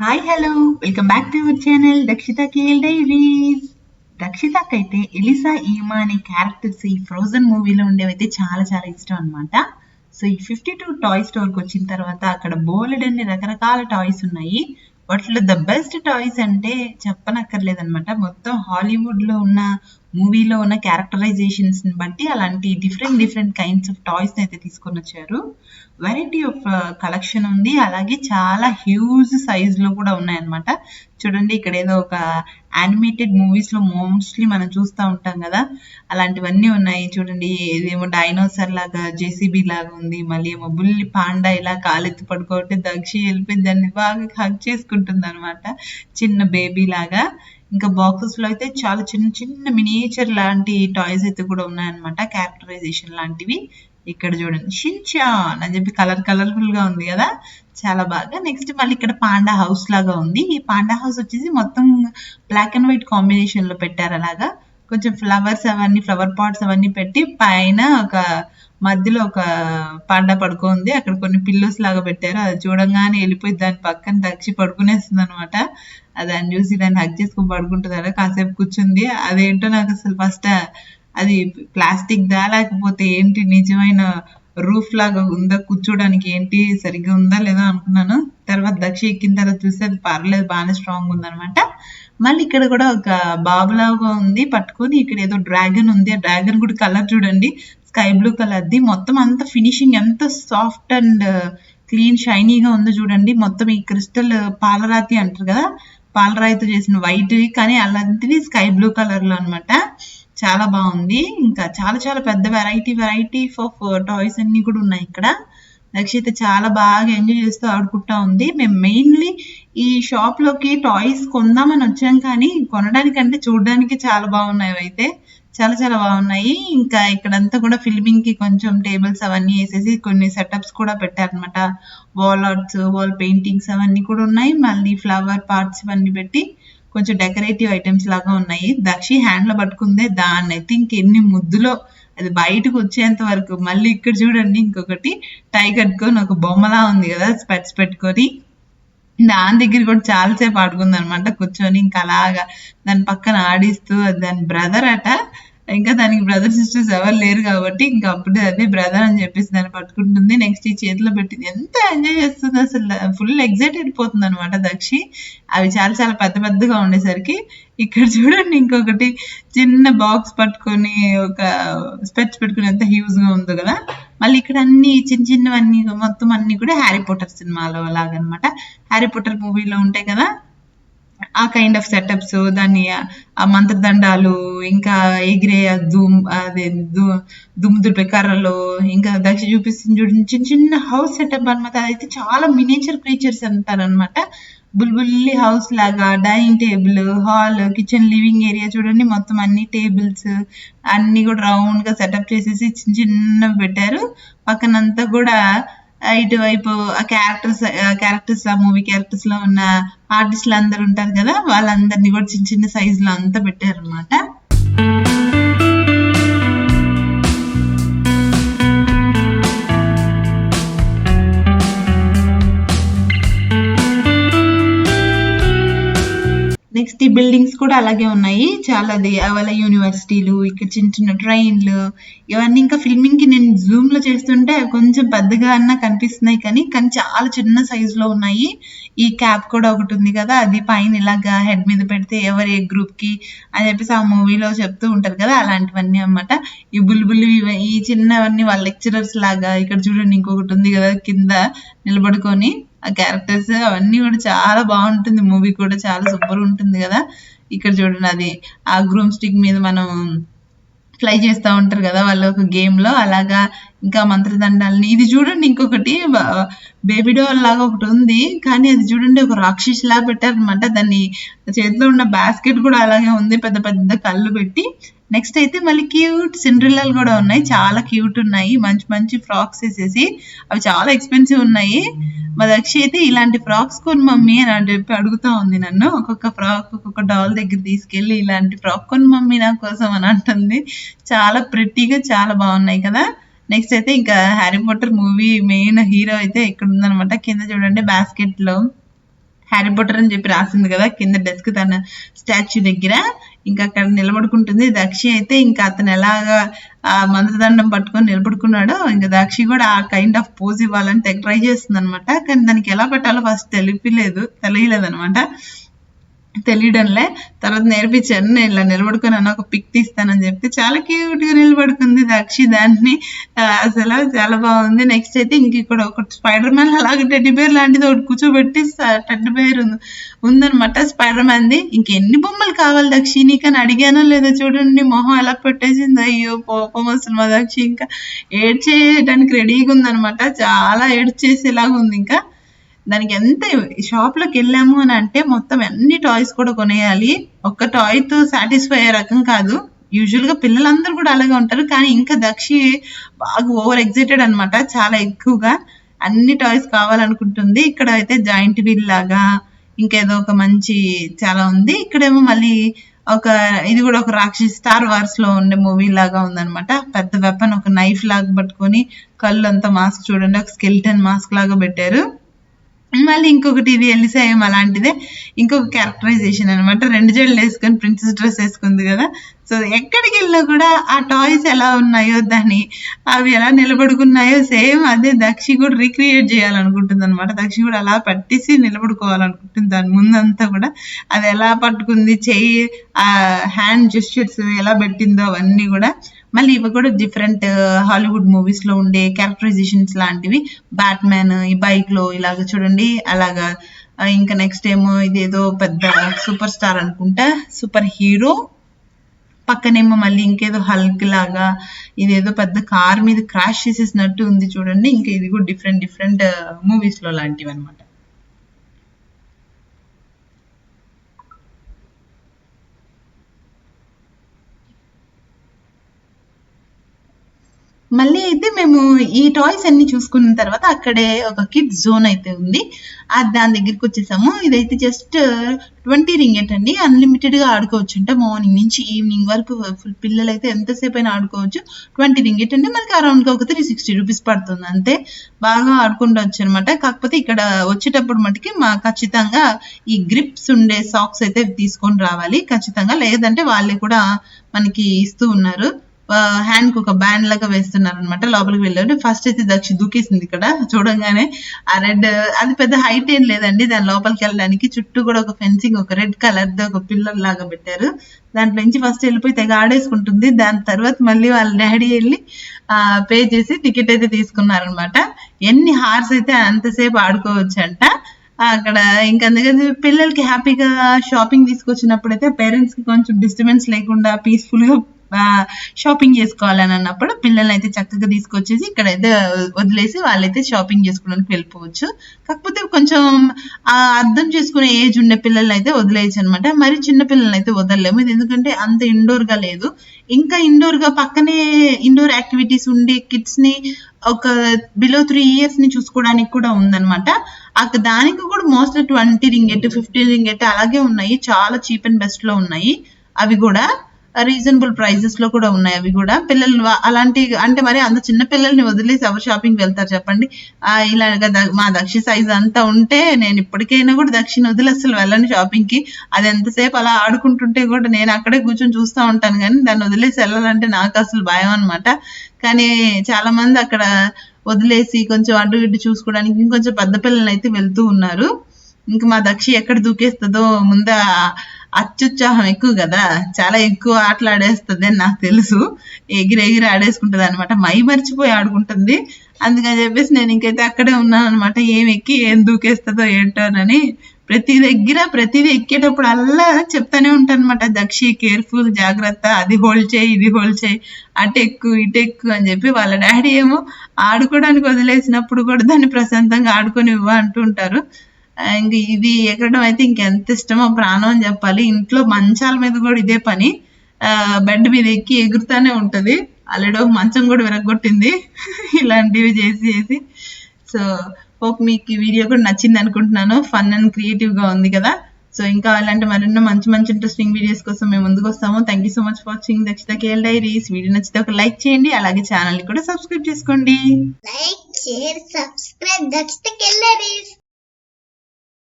Hi hello welcome back to our channel Dakshita KL diaries. దక్షితకైతే Elisa Emma అనే characters ఈ frozen మూవీలో ఉండేవైతే చాలా చాలా ఇష్టం అనమాట. సో ఈ 52 టాయ్ స్టోర్కి వచ్చిన తర్వాత అక్కడ బోలెడ్ అన్ని రకరకాల టాయ్స్ ఉన్నాయి. వాటిలో ద బెస్ట్ టాయ్స్ అంటే చెప్పనక్కర్లేదన్నమాట. మొత్తం హాలీవుడ్లో ఉన్న మూవీలో ఉన్న క్యారెక్టరైజేషన్స్ ని బట్టి అలాంటి different different kinds of toys అయితే తీసుకొని వచ్చారు. వెరైటీ ఆఫ్ కలెక్షన్ ఉంది, అలాగే చాలా హ్యూజ్ సైజ్ లో కూడా ఉన్నాయన్నమాట. చూడండి ఇక్కడ ఏదో ఒక యానిమేటెడ్ మూవీస్ లో మోస్ట్లీ మనం చూస్తూ ఉంటాం కదా, అలాంటివన్నీ ఉన్నాయి. చూడండి ఇదేమో డైనోసర్ లాగా జేసీబీ లాగా ఉంది, మళ్ళీ ఏమో బుల్లి పాండా ఇలా కాలెత్తి పడుకోబట్టి దక్షి వెళ్ళిపోయి దాన్ని బాగా హగ్ చేసుకుంటుంది అనమాట, చిన్న బేబీ లాగా. ఇంకా బాక్సెస్ లో అయితే చాలా చిన్న చిన్న మినియేచర్ లాంటి టాయ్స్ అయితే కూడా ఉన్నాయన్నమాట, క్యారెక్టరైజేషన్ లాంటివి. ఇక్కడ చూడండి షిన్చాన్ అని చెప్పి కలర్ఫుల్ గా ఉంది కదా, చాలా బాగా. నెక్స్ట్ మళ్ళీ ఇక్కడ పాండా హౌస్ లాగా ఉంది. ఈ పాండా హౌస్ వచ్చేసి మొత్తం బ్లాక్ అండ్ వైట్ కాంబినేషన్ లో పెట్టారు. అలాగా కొంచెం ఫ్లవర్స్ అవన్నీ, ఫ్లవర్ పాట్స్ అవన్నీ పెట్టి పైన ఒక మధ్యలో ఒక పాండా పడుకుంది, అక్కడ కొన్ని పిల్లోస్ లాగా పెట్టారు. అది చూడంగానే వెళ్ళిపోయి దాని పక్కన దక్షి పడుకునేస్తుంది అనమాట. దాన్ని చూసి దాన్ని హగ్ చేసుకుని పడుకుంటుంది అలా కాసేపు కూర్చుంది. అదేంటో నాకు అసలు ఫస్ట్ అది ప్లాస్టిక్ దా లేకపోతే ఏంటి నిజమైన రూఫ్ లాగా ఉందా, కూర్చోడానికి ఏంటి సరిగ్గా ఉందా లేదా అనుకున్నాను. తర్వాత దక్షి ఎక్కిన తర్వాత చూస్తే అది పర్లేదు, బాగానే స్ట్రాంగ్ ఉందనమాట. మళ్ళీ ఇక్కడ కూడా ఒక బాబులాగా ఉంది పట్టుకొని, ఇక్కడ ఏదో డ్రాగన్ ఉంది. ఆ డ్రాగన్ కూడా కలర్ చూడండి, స్కై బ్లూ కలర్ది. మొత్తం అంత ఫినిషింగ్ ఎంత సాఫ్ట్ అండ్ క్లీన్ షైనీగా ఉందో చూడండి. మొత్తం ఈ క్రిస్టల్ పాలరాతి అంటారు కదా, పాలరాయితో చేసిన వైట్, కానీ అలాంటిది స్కై బ్లూ కలర్ లో అనమాట. చాలా బాగుంది. ఇంకా చాలా చాలా పెద్ద వెరైటీ ఆఫ్ టాయ్స్ అన్ని కూడా ఉన్నాయి ఇక్కడ. రక్షిత చాలా బాగా ఎంజాయ్ చేస్తూ ఆడుకుంటా ఉంది. మేము మెయిన్లీ ఈ షాప్ లోకి టాయ్స్ కొందామని వచ్చాం, కానీ కొనడానికంటే చూడడానికి చాలా బాగున్నాయి. అయితే చాలా చాలా బాగున్నాయి. ఇంకా ఇక్కడంతా కూడా ఫిల్మింగ్ కి కొంచెం టేబుల్స్ అవన్నీ వేసేసి కొన్ని సెటప్స్ కూడా పెట్టారనమాట. వాల్ ఆర్ట్స్, వాల్ పెయింటింగ్స్ అవన్నీ కూడా ఉన్నాయి. మళ్ళీ ఫ్లవర్ పార్ట్స్ ఇవన్నీ పెట్టి కొంచెం డెకరేటివ్ ఐటమ్స్ లాగా ఉన్నాయి. దక్షి హ్యాండ్ లో పట్టుకుందే, దాన్ని అయితే ఇంకెన్ని ముద్దులో అది బయటకు వచ్చేంత వరకు. మళ్ళీ ఇక్కడ చూడండి ఇంకొకటి టై కట్టుకొని ఒక బొమ్మలా ఉంది కదా, స్పెట్స్ పెట్టుకొని, దాని దగ్గర కూడా చాలాసేపు ఆడుకుంది అనమాట కూర్చొని. ఇంకా అలాగా దాని పక్కన ఆడిస్తూ, దాని బ్రదర్ అట, ఇంకా దానికి బ్రదర్ సిస్టర్స్ ఎవరు లేరు కాబట్టి ఇంకా అప్పుడు అదే బ్రదర్ అని చెప్పేసి దాన్ని పట్టుకుంటుంది. నెక్స్ట్ ఈ చేతిలో పెట్టింది, ఎంత ఎంజాయ్ చేస్తుంది అసలు, ఫుల్ ఎగ్జైట్ అయిపోతుంది అనమాట దక్షి. అవి చాలా చాలా పెద్ద పెద్దగా ఉండేసరికి. ఇక్కడ చూడండి ఇంకొకటి చిన్న బాక్స్ పట్టుకొని ఒక స్పెట్స్ పెట్టుకుని ఎంత హ్యూజ్ గా ఉందో కదా. మళ్ళీ ఇక్కడ అన్ని చిన్న చిన్నవన్నీ మొత్తం అన్ని కూడా హ్యారీ పోటర్ సినిమాలో లాగనమాట. హ్యారీ పోటర్ మూవీలో ఉంటాయి కదా ఆ కైండ్ ఆఫ్ సెటప్స్, దాన్ని ఆ మంత్రదండాలు, ఇంకా ఎగిరే అదే దుమ్ము దులిపే కర్రలు, ఇంకా దక్షి చూపిస్తుంది చూడండి చిన్న చిన్న హౌస్ సెటప్ అనమాట. అదైతే చాలా మినియేచర్ క్రీచర్స్ అంటారనమాట. బుల్బుల్లి హౌస్ లాగా, dining table, hall, kitchen, living area చూడండి, మొత్తం అన్ని టేబుల్స్ అన్ని కూడా రౌండ్ గా సెటప్ చేసేసి చిన్న చిన్నవి పెట్టారు. పక్కనంతా కూడా ఇటువైపు ఆ క్యారెక్టర్స్ ఆ మూవీ క్యారెక్టర్స్ లో ఉన్న ఆర్టిస్టులు అందరు ఉంటారు కదా, వాళ్ళందరినీ కూడా చిన్న చిన్న సైజ్ లో అంతా పెట్టారు అనమాట. నెక్స్ట్ ఈ బిల్డింగ్స్ కూడా అలాగే ఉన్నాయి చాలా. వాళ్ళ యూనివర్సిటీలు, ఇక్కడ చిన్న చిన్న ట్రైన్లు, ఇవన్నీ ఇంకా ఫిల్మింగ్ కి నేను జూమ్ లో చేస్తుంటే కొంచెం పెద్దగా అన్నా కనిపిస్తున్నాయి, కానీ చాలా చిన్న సైజ్ లో ఉన్నాయి. ఈ క్యాప్ కూడా ఒకటి ఉంది కదా, అది పైన ఇలాగా హెడ్ మీద పెడితే ఎవరు ఏ గ్రూప్ కి అని చెప్పేసి ఆ మూవీలో చెప్తూ ఉంటారు కదా, అలాంటివన్నీ అన్నమాట. ఈ బుల్బుల్ ఈ చిన్నవన్నీ వాళ్ళ లెక్చరర్స్ లాగా. ఇక్కడ చూడండి ఇంకొకటి ఉంది కదా కింద నిలబడుకొని, ఆ క్యారెక్టర్స్ అవన్నీ కూడా చాలా బాగుంటుంది. మూవీ కూడా చాలా సూపర్ ఉంటుంది కదా. ఇక్కడ చూడండి అది ఆ గ్రూమ్ స్టిక్ మీద మనం ఫ్లై చేస్తూ ఉంటారు కదా వాళ్ళు ఒక గేమ్ లో, అలాగా. ఇంకా మంత్రదండాలని, ఇది చూడండి ఇంకొకటి బేబీ డాల్ లాగా ఒకటి ఉంది, కానీ అది చూడండి ఒక రాక్షస్ లాగా పెట్టారనమాట. దాన్ని చేతిలో ఉన్న బాస్కెట్ కూడా అలాగే ఉంది, పెద్ద పెద్ద కళ్ళు పెట్టి. నెక్స్ట్ అయితే మళ్ళీ క్యూట్ సిండ్రిల్లాలు కూడా ఉన్నాయి, చాలా క్యూట్ ఉన్నాయి. మంచి మంచి ఫ్రాక్స్ వేసేసి, అవి చాలా ఎక్స్పెన్సివ్ ఉన్నాయి. మా దక్షి అయితే ఇలాంటి ఫ్రాక్స్ కొని మమ్మీ అని చెప్పి అడుగుతా ఉంది నన్ను. ఒక్కొక్క ఫ్రాక్ ఒక్కొక్క డాల్ దగ్గర తీసుకెళ్ళి ఇలాంటి ఫ్రాక్ కొని మమ్మీ నా కోసం అని అంటుంది. చాలా ప్రిట్టీగా చాలా బాగున్నాయి కదా. నెక్స్ట్ అయితే ఇంకా Harry Potter movie main hero అయితే ఇక్కడ ఉందనమాట. కింద చూడండి బాస్కెట్ లో హ్యారీ పాటర్ అని చెప్పి రాసింది కదా కింద డెస్క్ తన స్టాచ్యూ దగ్గర. ఇంకా అక్కడ నిలబడుకుంటుంది. దక్షి అయితే ఇంకా అతను ఎలాగా ఆ మంత్రదండం పట్టుకొని నిలబడుకున్నాడో ఇంకా దక్షి కూడా ఆ కైండ్ ఆఫ్ పోజ్ ఇవ్వాలని ట్రై చేస్తుంది అనమాట. కానీ దానికి ఎలా పెట్టాలో ఫస్ట్ తెలియలేదు అనమాట. తెలియడంలే. తర్వాత నేర్పించాను. నేను ఇలా నిలబడుకొని ఒక పిక్ తీస్తానని చెప్పి చాలా క్యూట్ గా నిలబడుకుంది దక్షి. దాన్ని అసలు చాలా బాగుంది. నెక్స్ట్ అయితే ఇంక ఇక్కడ ఒక స్పైడర్ మ్యాన్ అలాగే టెడ్డీ బేర్ లాంటిది ఒకటి కూర్చోబెట్టి టెడ్డీ బేర్ ఉందనమాట స్పైడర్ మ్యాన్ ది. ఇంకెన్ని బొమ్మలు కావాలి దక్షి నీకని అడిగానో లేదో చూడండి మొహం ఎలా పెట్టేసింది. అయ్యో కోపం అసలు మా దక్షి ఇంకా ఏడ్చేయడానికి రెడీగా ఉందనమాట. చాలా ఏడ్చేసేలాగా ఉంది. ఇంకా దానికి ఎంత షాప్ లోకి వెళ్ళాము అని అంటే మొత్తం అన్ని టాయ్స్ కూడా కొనేయాలి. ఒక్క టాయ్ తో సాటిస్ఫై అయ్యే రకం కాదు. యూజువల్ గా పిల్లలందరూ కూడా అలాగే ఉంటారు. కానీ ఇంకా దక్షి బాగా ఓవర్ ఎగ్జైటెడ్ అనమాట. చాలా ఎక్కువగా అన్ని టాయ్స్ కావాలనుకుంటుంది. ఇక్కడ అయితే జాయింట్ వీల్ లాగా ఇంకేదో ఒక మంచి చాలా ఉంది. ఇక్కడేమో మళ్ళీ ఇది కూడా ఒక రాక్షసి స్టార్ వార్స్ లో ఉండే మూవీ లాగా ఉందనమాట. పెద్ద వెపన్ ఒక నైఫ్ లాగా పట్టుకొని కళ్ళు అంతా మాస్క్ చూడండి ఒక స్కెల్టన్ మాస్క్ లాగా పెట్టారు. మళ్ళీ ఇంకొకటి ఇది ఎలిసా ఏం అలాంటిదే ఇంకొక క్యారెక్టరైజేషన్ అనమాట. 2 జడలు వేసుకొని ప్రిన్సెస్ డ్రెస్ వేసుకుంది కదా. సో ఎక్కడికి వెళ్ళినా కూడా ఆ టాయ్స్ ఎలా ఉన్నాయో అవి ఎలా నిలబడుకున్నాయో సేమ్ అదే దక్షి కూడా రీక్రియేట్ చేయాలనుకుంటుంది అనమాట. దక్షి కూడా అలా పట్టేసి నిలబడుకోవాలనుకుంటుంది. దాని ముందంతా కూడా అది ఎలా పట్టుకుంది చెయ్యి ఆ హ్యాండ్ జెస్చర్స్ ఎలా పెట్టిందో అవన్నీ కూడా. మళ్ళీ ఇవి కూడా డిఫరెంట్ హాలీవుడ్ మూవీస్ లో ఉండే క్యారెక్టరైజేషన్స్ లాంటివి. బ్యాట్మ్యాన్ ఈ బైక్ లో ఇలాగ చూడండి అలాగా. ఇంకా నెక్స్ట్ ఏమో ఇదేదో పెద్ద సూపర్ స్టార్ అనుకుంటా సూపర్ హీరో. పక్కనేమో మళ్ళీ ఇంకేదో హల్క్ లాగా ఇదేదో పెద్ద కార్ మీద క్రాష్ చేసేసినట్టు ఉంది చూడండి. ఇంకా ఇది కూడా డిఫరెంట్ మూవీస్ లో లాంటివి అనమాట. మళ్ళీ అయితే మేము ఈ టాయ్స్ అన్ని చూసుకున్న తర్వాత అక్కడే ఒక కిడ్స్ జోన్ అయితే ఉంది. దాని దగ్గరికి వచ్చేసాము. ఇదైతే జస్ట్ 20 రింగెట్ అండి. అన్లిమిటెడ్ గా ఆడుకోవచ్చు అంట. మార్నింగ్ నుంచి ఈవినింగ్ వరకు పిల్లలు అయితే ఎంతసేపు అయినా ఆడుకోవచ్చు. 20 రింగెట్ అండి. మనకి అరౌండ్ గా ఒక 360 రూపీస్ పడుతుంది అంతే. బాగా ఆడుకుంటవచ్చు అనమాట. కాకపోతే ఇక్కడ వచ్చేటప్పుడు మటుకి ఖచ్చితంగా ఈ గ్రిప్స్ ఉండే సాక్స్ అయితే తీసుకొని రావాలి ఖచ్చితంగా. లేదంటే వాళ్ళే కూడా మనకి ఇస్తూ ఉన్నారు. హ్యాండ్ కి ఒక బ్యాండ్ లాగా వేస్తున్నారు అనమాట. లోపలికి వెళ్ళారు. ఫస్ట్ అయితే దక్షి దూకేసింది ఇక్కడ చూడంగానే. ఆ రెడ్ అది పెద్ద హైట్ ఏం లేదండి. దాని లోపలికి వెళ్ళడానికి చుట్టూ కూడా ఒక ఫెన్సింగ్ ఒక రెడ్ కలర్ ది ఒక పిల్లర్ లాగా పెట్టారు. దాంట్లో నుంచి ఫస్ట్ వెళ్ళిపోయి తెగ ఆడేసుకుంటుంది. దాని తర్వాత మళ్ళీ వాళ్ళ డాడీ వెళ్ళి పే చేసి టికెట్ అయితే తీసుకున్నారనమాట. ఎన్ని హార్స్ అయితే అంతసేపు ఆడుకోవచ్చు అంట అక్కడ. ఇంకా అందుకని పిల్లలకి హ్యాపీగా షాపింగ్ తీసుకొచ్చినప్పుడు అయితే పేరెంట్స్ కి కొంచెం డిస్టర్బెన్స్ లేకుండా పీస్ఫుల్ గా షాపింగ్ చేసుకోవాలని అన్నప్పుడు పిల్లల్ని అయితే చక్కగా తీసుకొచ్చేసి ఇక్కడైతే వదిలేసి వాళ్ళైతే షాపింగ్ చేసుకోవడానికి వెళ్ళిపోవచ్చు. కాకపోతే కొంచెం అర్థం చేసుకునే ఏజ్ ఉండే పిల్లల్ని అయితే వదిలేయచ్చు అనమాట. మరి చిన్న పిల్లల్ని అయితే వదలలేము. ఇది ఎందుకంటే అంత ఇండోర్ గా లేదు. ఇంకా ఇండోర్ గా పక్కనే ఇండోర్ యాక్టివిటీస్ ఉండే కిడ్స్ ని ఒక బిలో 3 years ని చూసుకోవడానికి కూడా ఉందన్నమాట. దానికి కూడా మోస్ట్లీ 20 రింగెట్ 15 రింగెట్ అలాగే ఉన్నాయి. చాలా చీప్ అండ్ బెస్ట్ లో ఉన్నాయి. అవి కూడా రీజనబుల్ ప్రైజెస్ లో కూడా ఉన్నాయి. అవి కూడా పిల్లలు అలాంటి అంటే మరి అంత చిన్న పిల్లల్ని వదిలేసి ఎవరు షాపింగ్ వెళ్తారు చెప్పండి. ఇలాగ మా దక్షి సైజ్ అంతా ఉంటే నేను ఇప్పటికైనా కూడా దక్షిణ వదిలి అసలు వెళ్ళను షాపింగ్ కి. అది ఎంతసేపు అలా ఆడుకుంటుంటే కూడా నేను అక్కడే కూర్చొని చూస్తూ ఉంటాను. కానీ దాన్ని వదిలేసి వెళ్ళాలంటే నాకు అసలు భయం అనమాట. కానీ చాలా మంది అక్కడ వదిలేసి కొంచెం అడ్డు ఇడ్డు చూసుకోవడానికి ఇంకొంచెం పెద్ద పిల్లలు అయితే వెళ్తూ ఉన్నారు. ఇంకా మా దక్షి ఎక్కడ దూకేస్తుందో ముందు అత్యుత్సాహం ఎక్కువ కదా. చాలా ఎక్కువ ఆటలు ఆడేస్తుంది అని నాకు తెలుసు. ఎగిరి ఆడేసుకుంటది అనమాట. మై మర్చిపోయి ఆడుకుంటుంది. అందుకని చెప్పేసి నేను ఇంకైతే అక్కడే ఉన్నాను అనమాట. ఏం ఎక్కి ఏం దూకేస్తుందో ఏంటోనని ప్రతిదీ ఎక్కేటప్పుడు అల్లా చెప్తానే ఉంటాను అనమాట. దక్షి కేర్ఫుల్ జాగ్రత్త, అది హోల్డ్ చేయి ఇది హోల్డ్ చేయి, అటు ఎక్కు అని చెప్పి. వాళ్ళ డాడీ ఏమో ఆడుకోవడానికి వదిలేసినప్పుడు కూడా దాన్ని ప్రశాంతంగా ఆడుకొని అంటూ ఉంటారు. ఇంక ఇది ఎక్కడం అయితే ఇంకెంత ఇష్టమో ప్రాణం అని చెప్పాలి. ఇంట్లో మంచాల మీద కూడా ఇదే పని. బెడ్ మీద ఎక్కి ఎగురుతానే ఉంటది. ఆల్రెడీ ఒక మంచం కూడా విరగొట్టింది ఇలాంటివి చేసి. సో హోప్ మీకు ఈ వీడియో కూడా నచ్చింది అనుకుంటున్నాను. ఫన్ అండ్ క్రియేటివ్ గా ఉంది కదా. సో ఇంకా అలాంటి మరెన్నో మంచి ఇంట్రెస్టింగ్ వీడియోస్ కోసం మేము ముందుకు వస్తాము. Thank you so much for watching Dakshitha KL diaries. Video నచ్చితే ఒక లైక్ చేయండి. అలాగే ఛానల్ ని కూడా సబ్స్క్రైబ్ చేసుకోండి. Like share subscribe Dakshitha KL diaries.